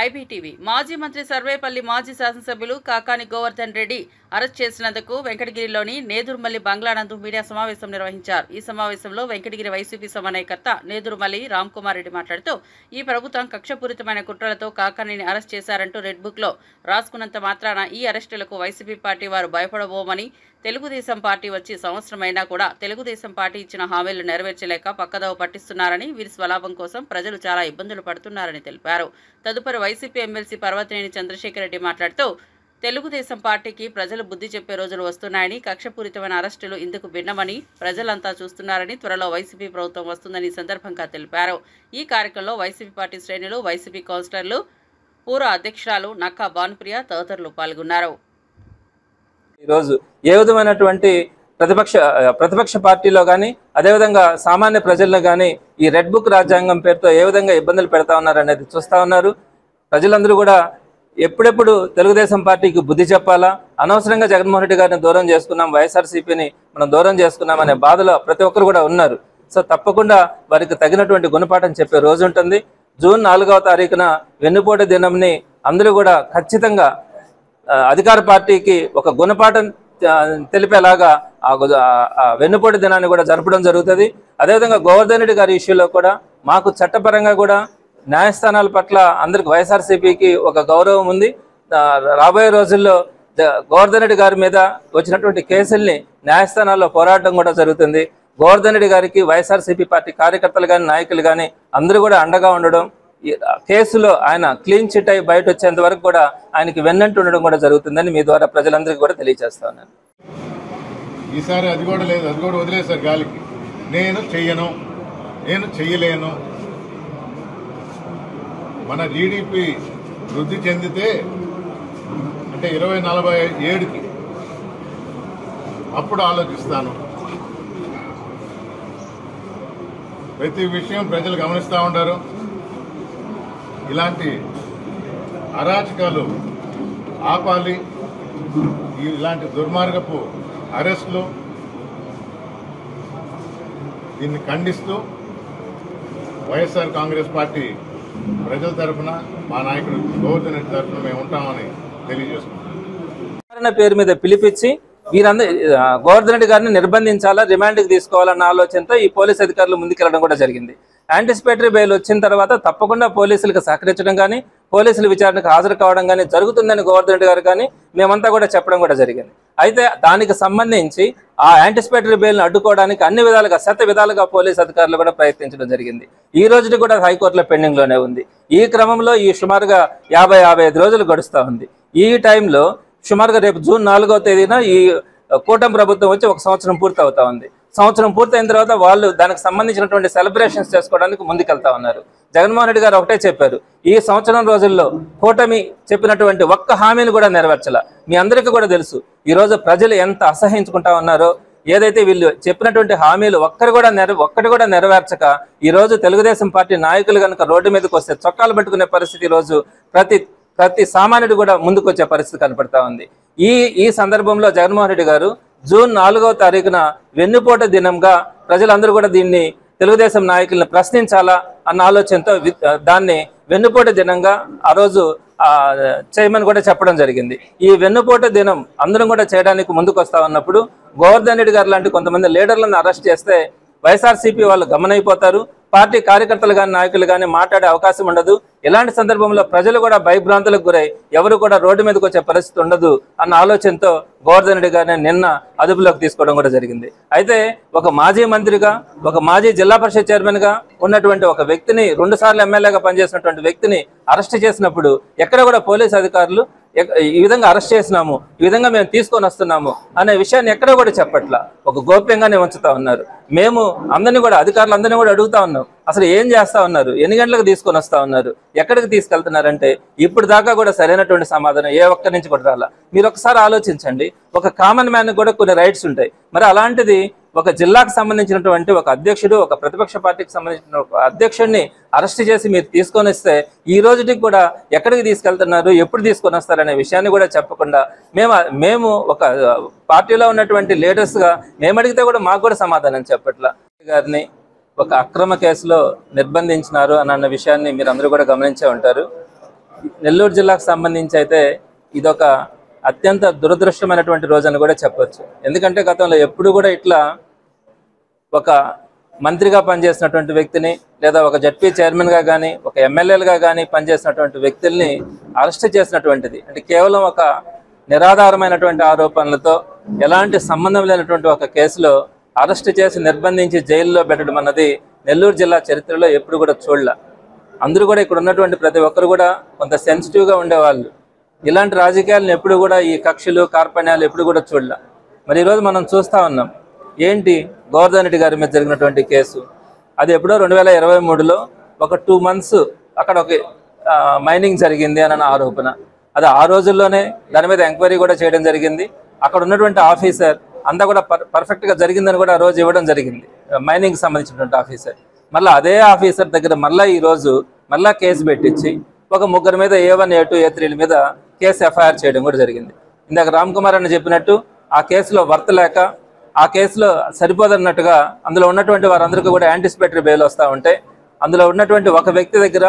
IBTV మాజీ మంత్రి సర్వేపల్లి మాజీ శాసనసభ్యులు కాకాని గోవర్ధన్ రెడ్డి అరెస్ట్ చేసినందుకు వెంకటగిరిలోని నేదురుమల్లి బంగ్లానందు మీడియా సమావేశం నిర్వహించారు. ఈ సమావేశంలో వెంకటగిరి వైసీపీ సమన్వయకర్త నేదురుమల్లి రామ్కుమార్ రెడ్డి మాట్లాడుతూ ఈ ప్రభుత్వం కక్షపూరితమైన కుట్రలతో కాకానిని అరెస్ట్ చేశారంటూ రెడ్ బుక్ లో రాసుకున్నంత మాత్రాన ఈ అరెస్టులకు వైసీపీ పార్టీ వారు భయపడబోమని, తెలుగుదేశం పార్టీ వచ్చి సంవత్సరమైనా కూడా తెలుగుదేశం పార్టీ ఇచ్చిన హామీలు నెరవేర్చలేక పక్కదోవ పట్టిస్తున్నారని, వీరి స్వలాభం కోసం ప్రజలు చాలా ఇబ్బందులు పడుతున్నారని తెలిపారు. తదుపరి వైసీపీ ఎమ్మెల్సీ పర్వతనేని చంద్రశేఖర్ రెడ్డి మాట్లాడుతూ తెలుగుదేశం పార్టీకి ప్రజలు బుద్ధి చెప్పే రోజులు వస్తున్నాయని, కక్షపూరితమైన అరెస్టులు ఇందుకు భిన్నమని ప్రజలంతా చూస్తున్నారని, త్వరలో వైసీపీ ప్రభుత్వం వస్తుందని సందర్భంగా తెలిపారు. ఈ కార్యక్రమంలో వైసీపీ పార్టీ శ్రేణులు, వైసీపీ కౌన్సిలర్లు, పూర్వ అధ్యక్షురాలు నక్కా భానుప్రియ తదితరులు పాల్గొన్నారు. ఈరోజు ఏ విధమైనటువంటి ప్రతిపక్ష పార్టీలో కానీ అదేవిధంగా సామాన్య ప్రజల్లో కానీ ఈ రెడ్ బుక్ రాజ్యాంగం పేరుతో ఏ విధంగా ఇబ్బందులు పెడతా ఉన్నారు అనేది చూస్తూ ఉన్నారు. ప్రజలందరూ కూడా ఎప్పుడెప్పుడు తెలుగుదేశం పార్టీకి బుద్ధి చెప్పాలా, అనవసరంగా జగన్మోహన్ రెడ్డి గారిని దూరం చేసుకున్నాం, వైఎస్ఆర్సీపీని మనం దూరం చేసుకున్నాం అనే బాధలో ప్రతి ఒక్కరు కూడా ఉన్నారు. సో తప్పకుండా వారికి తగినటువంటి గుణపాఠం చెప్పే రోజు ఉంటుంది. జూన్ 4వ తారీఖున వెన్నుపోటు దినంని అందరూ కూడా ఖచ్చితంగా అధికార పార్టీకి ఒక గుణపాఠం తెలిపేలాగా ఆ వెన్నుపోటు దినాన్ని కూడా జరపడం జరుగుతుంది. అదేవిధంగా గోవర్ధన్ రెడ్డి గారి ఇష్యూలో కూడా మాకు చట్టపరంగా కూడా న్యాయస్థానాల పట్ల అందరికి వైఎస్ఆర్సీపీకి ఒక గౌరవం ఉంది. రాబోయే రోజుల్లో గోవర్ధన్ రెడ్డి గారి మీద వచ్చినటువంటి కేసుల్ని న్యాయస్థానాల్లో పోరాటం కూడా జరుగుతుంది. గోవర్ధన్ రెడ్డి గారికి వైఎస్ఆర్సీపీ పార్టీ కార్యకర్తలు కానీ నాయకులు కానీ అందరూ కూడా అండగా ఉండడం, కేసులో ఆయన క్లీన్ చిట్ అయి బయట వచ్చేంత వరకు కూడా ఆయనకి వెన్నంటూ ఉండడం కూడా జరుగుతుందని మీ ద్వారా ప్రజలందరికీ కూడా తెలియజేస్తా ఉన్నాను. ఈసారి అది కూడా లేదు, అది కూడా వదిలేశారు గాలికి. నేను చెయ్యను, నేను చెయ్యలేను. మన జీడిపి వృద్ధి చెందితే అంటే 2047కి అప్పుడు ఆలోచిస్తాను. ప్రతి విషయం ప్రజలు గమనిస్తూ ఉంటారు. ఇలాంటి అరాచకాలు ఆపాలి. ఇలాంటి దుర్మార్గపు అరెస్టులు దీన్ని ఖండిస్తూ వైఎస్ఆర్ కాంగ్రెస్ పార్టీ ప్రజల తరఫున మా నాయకుడు గోవర్ధన్ రెడ్డి తరఫున మేము ఉంటామని తెలియజేసుకుంటున్నాం. పేరు మీద పిలిపించి వీరందరూ గోవర్ధన్ రెడ్డి గారిని నిర్బంధించాలా, రిమాండ్కి తీసుకోవాలన్న ఆలోచనతో ఈ పోలీసు అధికారులు ముందుకెళ్లడం కూడా జరిగింది. యాంటిసిపేటరీ బెయిల్ వచ్చిన తర్వాత తప్పకుండా పోలీసులకు సహకరించడం కానీ, పోలీసుల విచారణకు హాజరు కావడం కానీ జరుగుతుందని గోవర్ధన్ రెడ్డి గారు కానీ మేమంతా కూడా చెప్పడం కూడా జరిగింది. అయితే దానికి సంబంధించి ఆ యాంటిసిపేటరీ బెయిల్ని అడ్డుకోవడానికి అన్ని విధాలుగా విధాలుగా పోలీసు అధికారులు కూడా ప్రయత్నించడం జరిగింది. ఈ రోజుకి కూడా హైకోర్టులో పెండింగ్లోనే ఉంది. ఈ క్రమంలో ఈ సుమారుగా 50-55 రోజులు గడుస్తూ ఉంది. ఈ టైంలో సుమారుగా రేపు జూన్ 4వ తేదీన ఈ కూటమి ప్రభుత్వం వచ్చి 1 సంవత్సరం పూర్తవుతా ఉంది. సంవత్సరం పూర్తయిన తర్వాత వాళ్ళు దానికి సంబంధించినటువంటి సెలబ్రేషన్స్ చేసుకోవడానికి ముందుకెళ్తా ఉన్నారు. జగన్మోహన్ రెడ్డి గారు ఒకటే చెప్పారు, ఈ సంవత్సరం రోజుల్లో కూటమి చెప్పినటువంటి ఒక్క హామీని కూడా నెరవేర్చాల. మీ అందరికీ కూడా తెలుసు ఈరోజు ప్రజలు ఎంత అసహించుకుంటా ఉన్నారో. ఏదైతే వీళ్ళు చెప్పినటువంటి హామీలు ఒక్కటి కూడా నెరవేర్చక ఈరోజు తెలుగుదేశం పార్టీ నాయకులు కనుక రోడ్డు మీదకి వస్తే చొక్కాలు పట్టుకునే పరిస్థితి ఈరోజు ప్రతి సామాన్యుడు కూడా ముందుకు వచ్చే పరిస్థితి కనపడతా ఉంది. ఈ సందర్భంలో జగన్మోహన్ రెడ్డి గారు జూన్ 4వ తారీఖున వెన్నుపోటు దినంగా ప్రజలందరూ కూడా దీన్ని తెలుగుదేశం నాయకులను ప్రశ్నించాలా అన్న ఆలోచనతో దాన్ని వెన్నుపోటు దినంగా ఆ రోజు చేయమని కూడా చెప్పడం జరిగింది. ఈ వెన్నుపోటు దినం అందరం కూడా చేయడానికి ముందుకు వస్తా ఉన్నప్పుడు గోవర్ధన్ రెడ్డి గారు లాంటి కొంతమంది లీడర్లను అరెస్ట్ చేస్తే వైఎస్ఆర్సీపీ వాళ్ళు గమనైపోతారు. పార్టీ కార్యకర్తలు కానీ నాయకులు కానీ మాట్లాడే అవకాశం ఉండదు. ఇలాంటి సందర్భంలో ప్రజలు కూడా భయభ్రాంతులకు గురై ఎవరు కూడా రోడ్డు మీదకి వచ్చే పరిస్థితి ఉండదు అన్న ఆలోచనతో గోవర్ధన్ రెడ్డి గారిని నిన్న అదుపులోకి తీసుకోవడం కూడా జరిగింది. అయితే ఒక మాజీ మంత్రిగా, ఒక మాజీ జిల్లా పరిషత్ చైర్మన్గా ఉన్నటువంటి ఒక వ్యక్తిని, 2 సార్లు ఎమ్మెల్యేగా పనిచేసినటువంటి వ్యక్తిని అరెస్ట్ చేసినప్పుడు ఎక్కడ కూడా పోలీసు అధికారులు ఈ విధంగా అరెస్ట్ చేసినాము, ఈ విధంగా మేము తీసుకొని వస్తున్నాము అనే విషయాన్ని ఎక్కడ కూడా చెప్పట్లా, ఒక గోప్యంగానే ఉంచుతా ఉన్నారు. మేము అందరినీ కూడా అధికారులందరినీ కూడా అడుగుతా ఉన్నాం, అసలు ఏం చేస్తా ఉన్నారు, ఎన్ని గంటలకు తీసుకొని వస్తా ఉన్నారు, ఎక్కడికి తీసుకెళ్తున్నారంటే ఇప్పుడు దాకా కూడా సరైనటువంటి సమాధానం ఏ ఒక్కరి నుంచి కూడా రాలా. మీరు ఒకసారి ఆలోచించండి, ఒక కామన్ మ్యాన్ కూడా కొన్ని రైట్స్ ఉంటాయి. మరి అలాంటిది ఒక జిల్లాకు సంబంధించినటువంటి ఒక అధ్యక్షుడు, ఒక ప్రతిపక్ష పార్టీకి సంబంధించిన ఒక అధ్యక్షుడిని అరెస్ట్ చేసి మీరు తీసుకొని వస్తే ఈ రోజుకి కూడా ఎక్కడికి తీసుకెళ్తున్నారు, ఎప్పుడు తీసుకొని వస్తారనే విషయాన్ని కూడా చెప్పకుండా మేము ఒక పార్టీలో ఉన్నటువంటి లీడర్స్గా మేము అడిగితే కూడా మాకు కూడా సమాధానం చెప్పట్లా. గారిని ఒక అక్రమ కేసులో నిర్బంధించినారు అన్న విషయాన్ని మీరు అందరూ కూడా గమనించే ఉంటారు. నెల్లూరు జిల్లాకు సంబంధించి అయితే ఇదొక అత్యంత దురదృష్టమైనటువంటి రోజు అని కూడా చెప్పొచ్చు. ఎందుకంటే గతంలో ఎప్పుడు కూడా ఇట్లా ఒక మంత్రిగా పనిచేసినటువంటి వ్యక్తిని లేదా ఒక జడ్పీ చైర్మన్గా కానీ ఒక ఎమ్మెల్యేలుగా కానీ పనిచేసినటువంటి వ్యక్తుల్ని అరెస్ట్ చేసినటువంటిది అంటే కేవలం ఒక నిరాధారమైనటువంటి ఆరోపణలతో ఎలాంటి సంబంధం లేనటువంటి ఒక కేసులో అరెస్ట్ చేసి నిర్బంధించి జైల్లో పెట్టడం అన్నది నెల్లూరు జిల్లా చరిత్రలో ఎప్పుడు కూడా చూడలే. అందరూ కూడా ఇక్కడ ఉన్నటువంటి ప్రతి ఒక్కరు కూడా కొంత సెన్సిటివ్గా ఉండేవాళ్ళు. ఇలాంటి రాజకీయాలను ఎప్పుడు కూడా ఈ కక్షలు కార్పణ్యాలు ఎప్పుడు కూడా చూడలే. మరి ఈరోజు మనం చూస్తూ ఉన్నాం ఏంటి గోవర్ధన్ రెడ్డి గారి మీద జరిగినటువంటి కేసు. అది ఎప్పుడో 2023లో ఒక 2 months అక్కడ ఒక మైనింగ్ జరిగింది అని ఆరోపణ. అది ఆ రోజుల్లోనే దాని మీద ఎంక్వైరీ కూడా చేయడం జరిగింది. అక్కడ ఉన్నటువంటి ఆఫీసర్ అంతా కూడా పర్ఫెక్ట్గా జరిగిందని కూడా ఆ రోజు ఇవ్వడం జరిగింది, మైనింగ్కి సంబంధించినటువంటి ఆఫీసర్. మళ్ళీ అదే ఆఫీసర్ దగ్గర మళ్ళీ ఈరోజు మళ్ళీ కేసు పెట్టించి ఒక 3 మీద A1, A2, A3 మీద కేసు ఎఫ్ఐఆర్ చేయడం కూడా జరిగింది. ఇందాక రామ్ కుమార్ అన్న చెప్పినట్టు ఆ కేసులో వర్త లేక ఆ కేసులో సరిపోదన్నట్టుగా అందులో ఉన్నటువంటి వారందరికీ కూడా యాంటిసిపేటరీ బెయిల్ వస్తూ ఉంటే అందులో ఉన్నటువంటి ఒక వ్యక్తి దగ్గర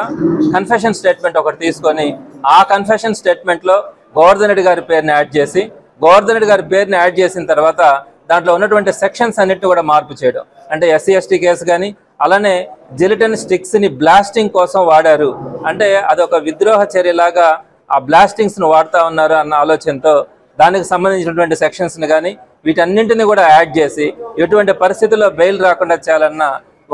కన్ఫెషన్ స్టేట్మెంట్ ఒకటి తీసుకొని ఆ కన్ఫెషన్ స్టేట్మెంట్లో గోవర్ధన్ రెడ్డి గారి పేరుని యాడ్ చేసి గోవర్ధన్ రెడ్డి గారి పేరుని యాడ్ చేసిన తర్వాత దాంట్లో ఉన్నటువంటి సెక్షన్స్ అన్నిటిని కూడా మార్పు చేయడం. అంటే SC/ST కేసు కానీ అలానే జిలిటన్ స్టిక్స్ని బ్లాస్టింగ్ కోసం వాడారు అంటే అదొక విద్రోహ చర్యలాగా ఆ బ్లాస్టింగ్స్ను వాడుతూ ఉన్నారు అన్న ఆలోచనతో దానికి సంబంధించినటువంటి సెక్షన్స్ని కానీ వీటన్నింటినీ కూడా యాడ్ చేసి ఎటువంటి పరిస్థితుల్లో బెయిల్ రాకుండా చేయాలన్న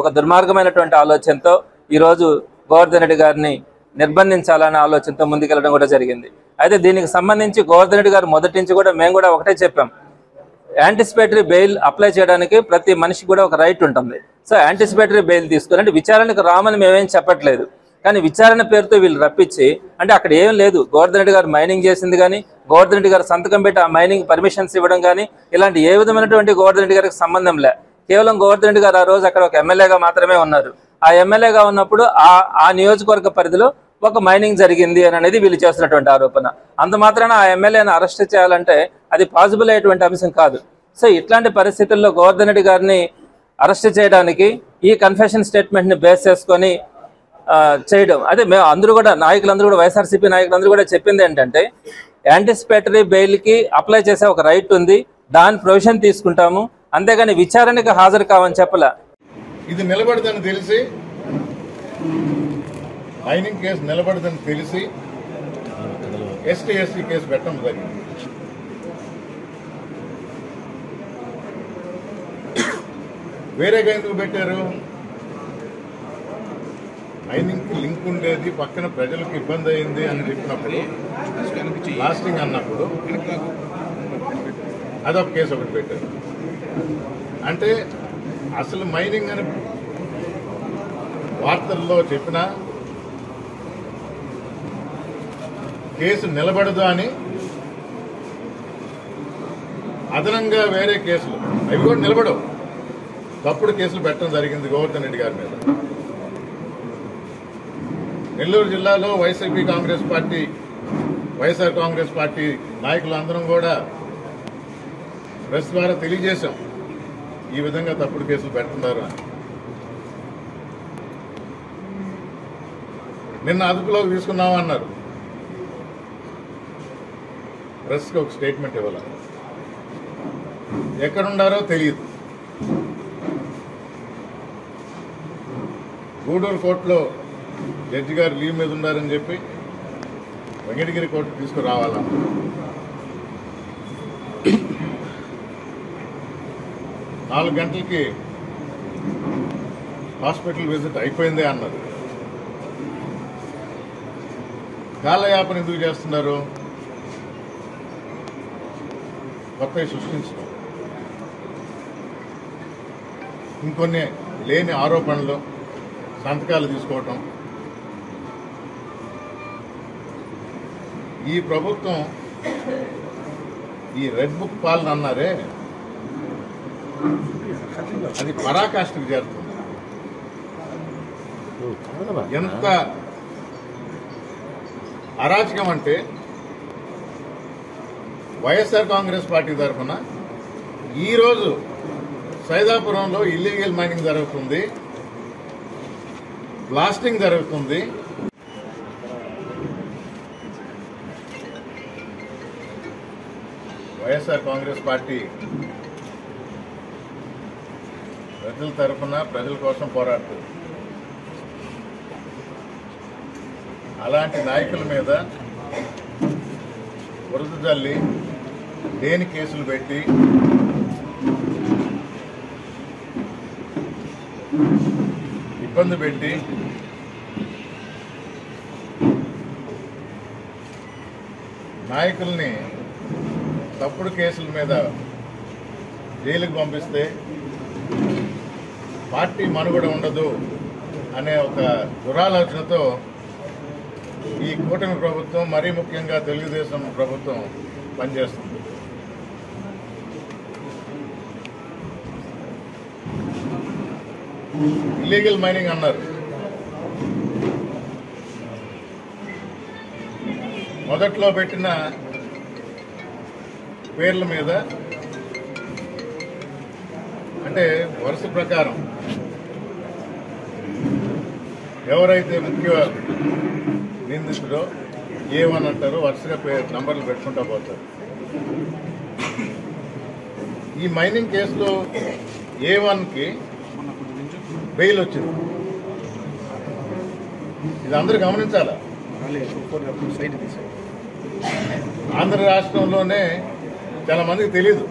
ఒక దుర్మార్గమైనటువంటి ఆలోచనతో ఈరోజు గోవర్ధన్ రెడ్డి గారిని నిర్బంధించాలనే ఆలోచనతో ముందుకెళ్ళడం కూడా జరిగింది. అయితే దీనికి సంబంధించి గోవర్ధన్ రెడ్డి గారు మొదటి నుంచి కూడా మేము కూడా ఒకటే చెప్పాం, యాంటిసిపేటరీ బెయిల్ అప్లై చేయడానికి ప్రతి మనిషికి కూడా ఒక రైట్ ఉంటుంది. సో యాంటిసిపేటరీ బెయిల్ తీసుకుని అంటే విచారణకు రామని మేమేం చెప్పట్లేదు, కానీ విచారణ పేరుతో వీళ్ళు రప్పించి అంటే అక్కడ ఏం లేదు, గోవర్ధన్ రెడ్డి గారు మైనింగ్ చేసింది కానీ గోవర్ధన్ రెడ్డి గారు సంతకం పెట్టి ఆ మైనింగ్ పర్మిషన్స్ ఇవ్వడం కానీ ఇలాంటి ఏ విధమైనటువంటి గోవర్ధన్ రెడ్డి గారికి సంబంధం లే. కేవలం గోవర్ధన్ రెడ్డి గారు ఆ రోజు అక్కడ ఒక ఎమ్మెల్యేగా మాత్రమే ఉన్నారు. ఆ ఎమ్మెల్యేగా ఉన్నప్పుడు ఆ నియోజకవర్గ పరిధిలో ఒక మైనింగ్ జరిగింది అని అనేది వీళ్ళు చేస్తున్నటువంటి ఆరోపణ. అంత మాత్రాన ఆ ఎమ్మెల్యేని అరెస్ట్ చేయాలంటే అది పాసిబుల్ అయ్యేటువంటి అంశం కాదు. సో ఇట్లాంటి పరిస్థితుల్లో గోవర్ధన్ రెడ్డి గారిని అరెస్ట్ చేయడానికి ఈ కన్ఫెషన్ స్టేట్మెంట్ని బేస్ చేసుకొని చేయడం. అదే మేము అందరూ కూడా నాయకులందరూ కూడా వైఎస్ఆర్సీపీ నాయకులందరూ కూడా చెప్పింది ఏంటంటే యాంటిసిపేటరీ బెయిల్కి అప్లై చేసే ఒక రైట్ ఉంది, దాని ప్రొవిజన్ తీసుకుంటాము, అంతేగాని విచారణకు హాజరు కావని చెప్పలే. ఇది నిలబడదని తెలిసి మైనింగ్ కేసు నిలబడదని తెలిసి ST/ST కేసు పెట్టడం జరిగింది. వేరేగా ఎందుకు పెట్టారు? మైనింగ్కి లింక్ ఉండేది, పక్కన ప్రజలకు ఇబ్బంది అయింది అని చెప్పినప్పుడు లాస్టింగ్ అన్నప్పుడు అదొక కేసు ఒకటి పెట్టారు. అంటే అసలు మైనింగ్ అని వార్తల్లో చెప్పిన కేసు నిలబడదు అని అదనంగా వేరే కేసులు అవి కూడా నిలబడవు, తప్పుడు కేసులు పెట్టడం జరిగింది గోవర్ధన్ రెడ్డి గారి మీద. నెల్లూరు జిల్లాలో వైఎస్ఆర్ కాంగ్రెస్ పార్టీ నాయకులు అందరం కూడా ప్రెస్ ద్వారా తెలియజేశాం ఈ విధంగా తప్పుడు కేసులు పెడుతున్నారు అని. నిన్న అదుపులోకి తీసుకున్నామన్నారు, ప్రెస్కి ఒక స్టేట్మెంట్ ఇవ్వాలి. ఎక్కడున్నారో తెలియదు. గూడూరు కోర్టులో జడ్జి గారు లీవ్ మీద ఉన్నారని చెప్పి వెంకటగిరి కోర్టు తీసుకురావాలా. 4 గంటలకి హాస్పిటల్ విజిట్ అయిపోయిందే అన్నారు. కాలయాపన ఎందుకు చేస్తున్నారు? కొత్తవి సృష్టించడం, ఇంకొన్ని లేని ఆరోపణలు, సంతకాలు తీసుకోవటం. ఈ ప్రభుత్వం ఈ రెడ్ బుక్ పాలన అన్నారే, అది పరాకాష్ఠకు చేరుతుంది. ఎంత అరాచకం అంటే వైఎస్ఆర్ కాంగ్రెస్ పార్టీ తరఫున ఈరోజు సైదాపురంలో ఇల్లీగల్ మైనింగ్ జరుగుతుంది, బ్లాస్టింగ్ జరుగుతుంది. వైఎస్ఆర్ కాంగ్రెస్ పార్టీ ప్రజల తరఫున ప్రజల కోసం పోరాడుతుంది. అలాంటి నాయకుల మీద బురద జల్లి లేని కేసులు పెట్టి ఇబ్బంది పెట్టి నాయకుల్ని తప్పుడు కేసుల మీద జైలుకు పంపిస్తే పార్టీ మనుగడ ఉండదు అనే ఒక దురాలోచనతో ఈ కూటమి ప్రభుత్వం, మరీ ముఖ్యంగా తెలుగుదేశం ప్రభుత్వం పనిచేస్తుంది. ఇల్లీగల్ మైనింగ్ అన్నారు. మొదట్లో పెట్టిన పేర్ల మీద అంటే వరుస ప్రకారం ఎవరైతే ముఖ్య నిందితుడో A1 అంటారు, వరుసగా నంబర్లు పెట్టుకుంటా పోతారు. ఈ మైనింగ్ కేసులో A1కి బెయిల్ వచ్చింది. ఇది అందరూ గమనించాలా. ఆంధ్ర రాష్ట్రంలోనే చాలా మందికి తెలీదు.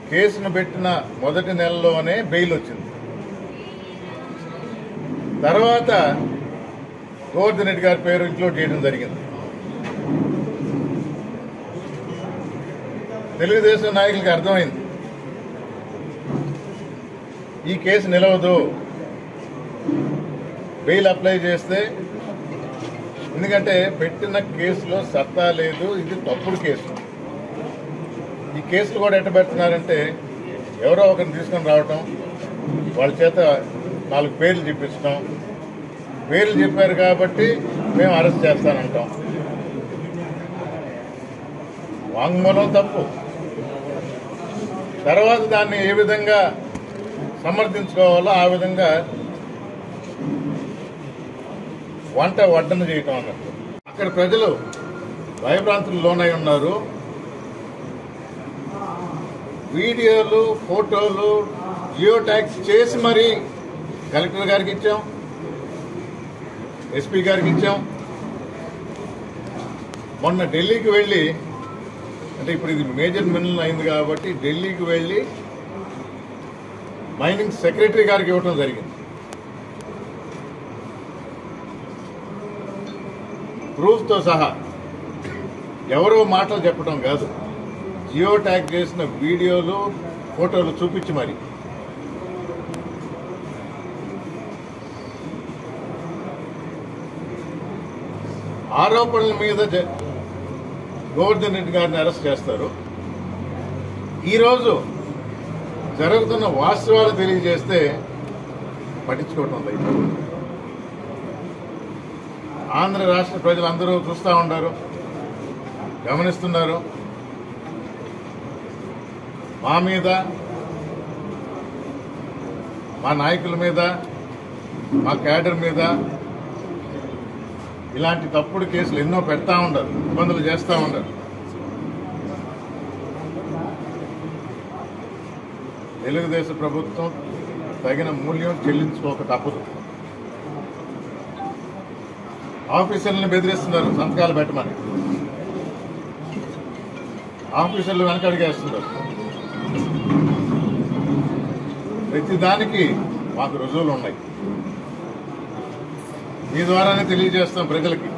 కేసును పెట్టిన మొదటి నెలలోనే బెయిల్ వచ్చింది. తర్వాత గోవర్ధన్ రెడ్డి గారి పేరు ఇంక్లూడ్ చేయడం జరిగింది. తెలుగుదేశం నాయకులకి అర్థమైంది ఈ కేసు నిలవదు, బెయిల్ అప్లై చేస్తే, ఎందుకంటే పెట్టిన కేసులో సత్తా లేదు, ఇది తప్పుడు కేసు. ఈ కేసులు కూడా ఎట్ట పెడుతున్నారంటే ఎవరో ఒకరిని తీసుకొని రావటం, వాళ్ళ చేత 4 పేర్లు చెప్పించడం, పేర్లు చెప్పారు కాబట్టి మేము అరెస్ట్ చేస్తానంటాం. వాంగ్మూలం తప్పు. తర్వాత దాన్ని ఏ విధంగా సమర్థించుకోవాలో ఆ విధంగా వంట వడ్డన చేయటం అన్నట్టు. అక్కడ ప్రజలు భయభ్రాంతులు లోనై ఉన్నారు. వీడియోలు, ఫోటోలు జియో ట్యాగ్స్ చేసి మరీ కలెక్టర్ గారికి ఇచ్చాం, ఎస్పీ గారికి ఇచ్చాం. మొన్న ఢిల్లీకి వెళ్ళి, అంటే ఇప్పుడు ఇది మేజర్ మినరల్ అయింది కాబట్టి ఢిల్లీకి వెళ్ళి మైనింగ్ సెక్రటరీ గారికి ఇవ్వటం జరిగింది. ప్రూఫ్తో సహా. ఎవరో మాటలు చెప్పడం కాదు, జియో ట్యాగ్ చేసిన వీడియోలు, ఫోటోలు చూపించి మరి. ఆరోపణల మీద గోవర్ధన్ రెడ్డి గారిని అరెస్ట్ చేస్తారు. ఈరోజు జరుగుతున్న వాస్తవాలు తెలియజేస్తే పట్టించుకోవటం లేదు. ఆంధ్ర రాష్ట్ర ప్రజలందరూ చూస్తూ ఉన్నారు, గమనిస్తున్నారు. మా మీద, మా నాయకుల మీద, మా క్యాడర్ మీద ఇలాంటి తప్పుడు కేసులు ఎన్నో పెడతా ఉండరు, ఇబ్బందులు చేస్తూ ఉండరు. తెలుగుదేశం ప్రభుత్వం తగిన మూల్యం చెల్లించుకోక తప్పదు. ఆఫీసర్లను బెదిరిస్తున్నారు సంతకాలు పెట్టమని, ఆఫీసర్లు వెనకడిగేస్తున్నారు. ప్రతి దానికి మాకు రుజువులు ఉన్నాయి. మీ ద్వారానే తెలియజేస్తాం ప్రజలకి.